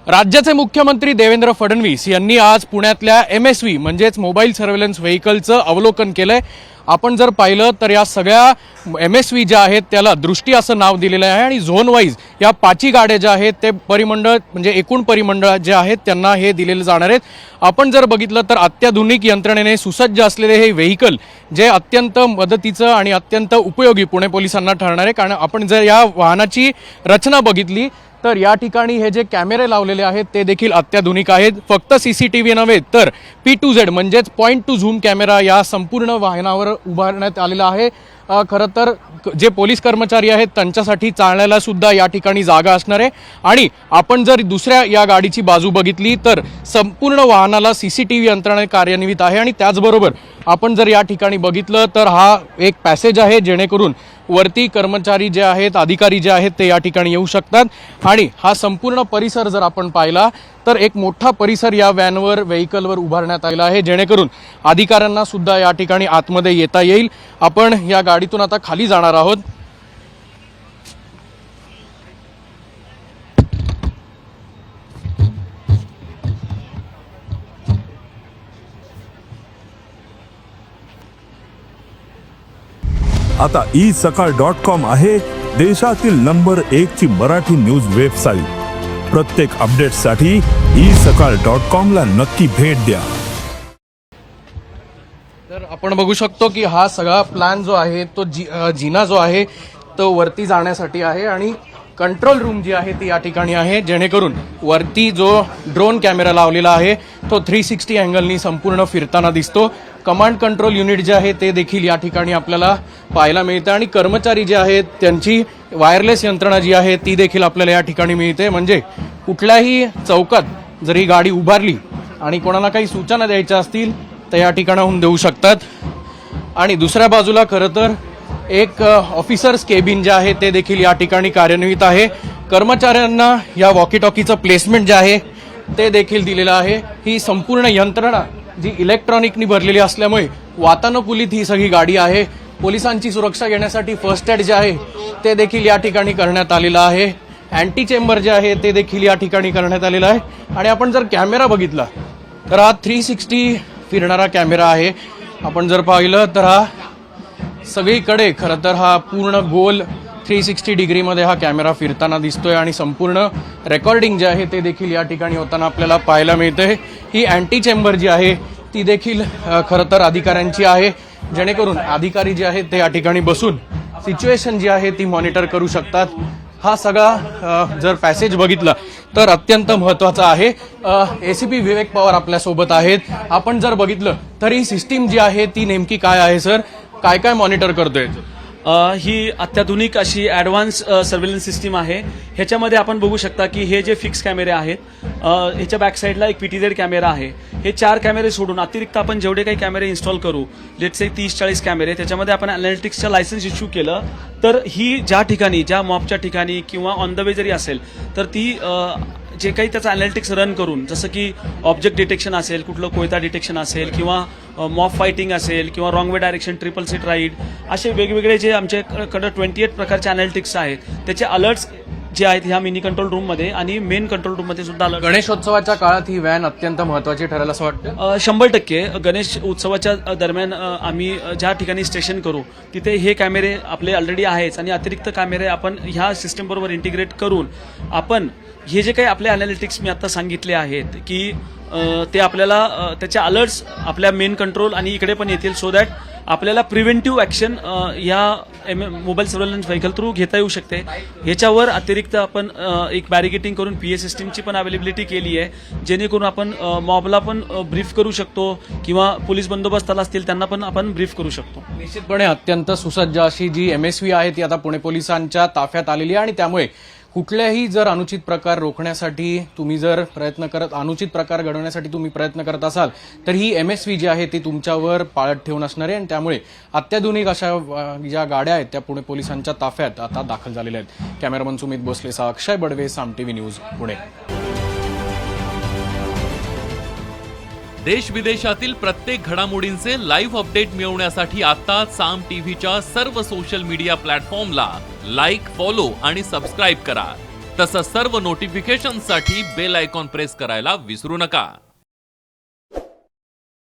राज्याचे मुख्यमंत्री देवेंद्र फडणवीस यांनी आज पुण्यातल्या MSV म्हणजेच मोबाईल सर्व्हेलन्स व्हेकलचं अवलोकन केलंय। आपण जर पाहिलं तर या सगळ्या MSV ज्या आहेत त्याला दृष्टी असं नाव दिलेलं आहे आणि झोन वाईज या 5 गाड्या ज्या आहेत ते परिमंडळ म्हणजे एकूण परिमंडळ जे आहेत त्यांना हे दिलेले जाणार आहेत। आपण जर बघितलं तर अत्याधुनिक यंत्रणेने सुसज्ज असलेले हे व्हेकल जे अत्यंत मदतीचं आणि अत्यंत उपयोगी पुणे पोलिसांना ठरणार आहे। कारण आपण जर या वाहनाची रचना बघितली तर या ठिकाणी हे जे कॅमेरे लावलेले आहेत ते देखील अत्याधुनिक आहेत। फक्त CCTV नव्हे तर P2Z म्हणजेच पॉइंट टू झूम कॅमेरा या संपूर्ण वाहनावर उभारण्यात आलेला आहे। खरं तर जे पोलीस कर्मचारी आहेत त्यांच्यासाठी चालण्याला सुद्धा या ठिकाणी जागा असणार आहे। आणि आपण जर दुसऱ्या या गाडीची बाजू बघितली तर संपूर्ण वाहनाला CCTV यंत्रणा कार्यान्वित आहे आणि त्याचबरोबर आपण जर या ठिकाणी बघितलं तर हा एक पॅसेज आहे जेणेकरून वरती कर्मचारी जे आहेत अधिकारी जे आहेत ते या ठिकाणी येऊ शकतात। आणि हा संपूर्ण परिसर जर आपण पाहिला तर एक मोठा परिसर या व्हॅनवर व्हेकलवर उभारण्यात आलेला आहे जेणेकरून अधिकाऱ्यांना सुद्धा या ठिकाणी आतमध्ये येता येईल। आपण या गाडीतून आता खाली जाणार आहोत। आता isakal.com आहे देशातील नंबर 1 ची मराठी न्यूज वेबसाईट। प्रत्येक अपडेटसाठी isakal.com ला नक्की भेट द्या। तर आपण बघू शकतो की हा सगळा प्लॅन जो आहे तो जिना जो आहे तो वरती जाण्यासाठी आहे आणि कंट्रोल रूम जी आहे ती या ठिकाणी आहे जेणेकरून वरती जो ड्रोन कॅमेरा लावलेला आहे तो 360 अँगलनी संपूर्ण फिरताना दिसतो। कमांड कंट्रोल युनिट जे आहे ते देखील या ठिकाणी आपल्याला पाहायला मिळते आणि कर्मचारी जे आहेत त्यांची वायरलेस यंत्रणा जी आहे ती देखील आपल्याला या ठिकाणी मिळते। म्हणजे कुठल्याही चौकात जर ही गाडी उभारली आणि कोणाला काही सूचना द्यायच्या असतील तर या ठिकाणाहून देऊ शकतात। आणि दुसऱ्या बाजूला खरं तर एक ऑफिसर्स केबिन जे आहे ते देखील या ठिकाणी कार्यान्वित आहे। कर्मचाऱ्यांना या वॉकी टॉकीचं प्लेसमेंट जे आहे ते देखील दिलेलं आहे। ही संपूर्ण यंत्रणा जी इलेक्ट्रॉनिकनी भरलेली असल्यामुळे वातानुकूलित ही सगळी गाडी आहे। पोलिसांची सुरक्षा घेण्यासाठी फर्स्ट एड जे आहे ते देखील या ठिकाणी करण्यात आलेलं आहे। अँटी चेंबर जे आहे ते देखील या ठिकाणी करण्यात आलेलं आहे। आणि आपण जर कॅमेरा बघितला तर हा 360 फिरणारा कॅमेरा आहे। आपण जर पाहिलं तर हा सगळीकडे खरं तर हा पूर्ण गोल 360 डिग्रीमध्ये हा कॅमेरा फिरताना दिसतोय आणि संपूर्ण रेकॉर्डिंग जे आहे ते देखील या ठिकाणी होताना आपल्याला पाहायला मिळते। ही अँटी चेंबर जी आहे ती देखील खरं तर अधिकाऱ्यांची आहे जेणेकरून अधिकारी जे आहेत ते या ठिकाणी बसून सिच्युएशन जी आहे ती मॉनिटर करू शकतात। हा सगळा जर पॅसेज बघितला तर अत्यंत महत्त्वाचा आहे। ACP विवेक पवार आपल्यासोबत आहेत। आपण जर बघितलं तर ही सिस्टीम जी आहे ती नेमकी काय आहे सर, काय काय मॉनिटर करतोय? ही अत्याधुनिक अशी ॲडव्हान्स सर्व्हेलन्स सिस्टीम आहे। ह्याच्यामध्ये आपण बघू शकता की हे जे फिक्स कॅमेरे आहेत ह्याच्या बॅक साईडला एक PTZ कॅमेरा आहे। हे 4 कॅमेरे सोडून अतिरिक्त आपण जेवढे काही कॅमेरे इन्स्टॉल करू लेट्स से 30-40 कॅमेरे त्याच्यामध्ये आपण अनॅलिटिक्सचं लायसन्स इश्यू केलं तर ही ज्या ठिकाणी ज्या मॉबच्या ठिकाणी किंवा ऑन द वे जरी असेल तर ती जे काही त्याचं अनॅलिटिक्स रन करून जसं की ऑब्जेक्ट डिटेक्शन असेल, कुठलं कोयता डिटेक्शन असेल किंवा मॉब फायटिंग असेल किंवा रॉंग वे डायरेक्शन, ट्रिपल सीट राईड असे वेगवेगळे जे आमच्याकडे 28 प्रकारचे अनॅलिटिक्स आहेत त्याचे अलर्ट्स जे आहेत ह्या मिनी कंट्रोल रूममध्ये आणि मेन कंट्रोल रूममध्ये सुद्धा गणेशोत्सवाच्या काळात ही व्हॅन अत्यंत महत्त्वाची ठरेल असं वाटतं। 100% गणेश उत्सवाच्या दरम्यान आम्ही ज्या ठिकाणी स्टेशन करू तिथे हे कॅमेरे आपले ऑलरेडी आहेच आणि अतिरिक्त कॅमेरे आपण ह्या सिस्टम बरोबर इंटिग्रेट करून आपण हे जे काही आपले अनॅलिटिक्स मी आता सांगितले आहेत की ते आपल्याला त्याचे अलर्ट्स आपल्या मेन कंट्रोल आणि इकडे पण येतील सो दॅट आपल्याला प्रिव्हेंटिव्ह ॲक्शन या मोबाईल सर्व्हेलन्स व्हेकल थ्रू घेता येऊ शकते। ह्याच्यावर अतिरिक्त आपण एक बॅरिकेटिंग करून PA सिस्टीमची पण अवेलेबिलिटी केली आहे जेणेकरून आपण मॉबला पण ब्रीफ करू शकतो किंवा पोलीस बंदोबस्ताला असतील त्यांना पण आपण ब्रीफ करू शकतो। निश्चितपणे अत्यंत सुसज्ज अशी जी MSV आहे ती आता पुणे पोलिसांच्या ताफ्यात आलेली आहे आणि त्यामुळे कुठल्याही जर अनुचित प्रकार रोखण्यासाठी तुम्ही जर अनुचित प्रकार घडवण्यासाठी तुम्ही प्रयत्न करत असाल तर ही MSV जी आहे ती तुमच्यावर पाळत ठेवून असणार आहे आणि त्यामुळे अत्याधुनिक अशा ज्या गाड्या आहेत त्या पुणे पोलिसांच्या ताफ्यात आता दाखल झालेल्या आहेत। कॅमेरामन सुमित भोसलेसह अक्षय बडवे, साम TV न्यूज, पुणे। देश विदेशातील प्रत्येक घडामोडींचे लाईव्ह अपडेट मिळवण्यासाठी आता साम टीव्हीच्या सर्व सोशल मीडिया प्लॅटफॉर्मला लाईक, फॉलो आणि सबस्क्राईब करा। तसंच सर्व नोटिफिकेशनसाठी बेल आयकॉन प्रेस करायला विसरू नका.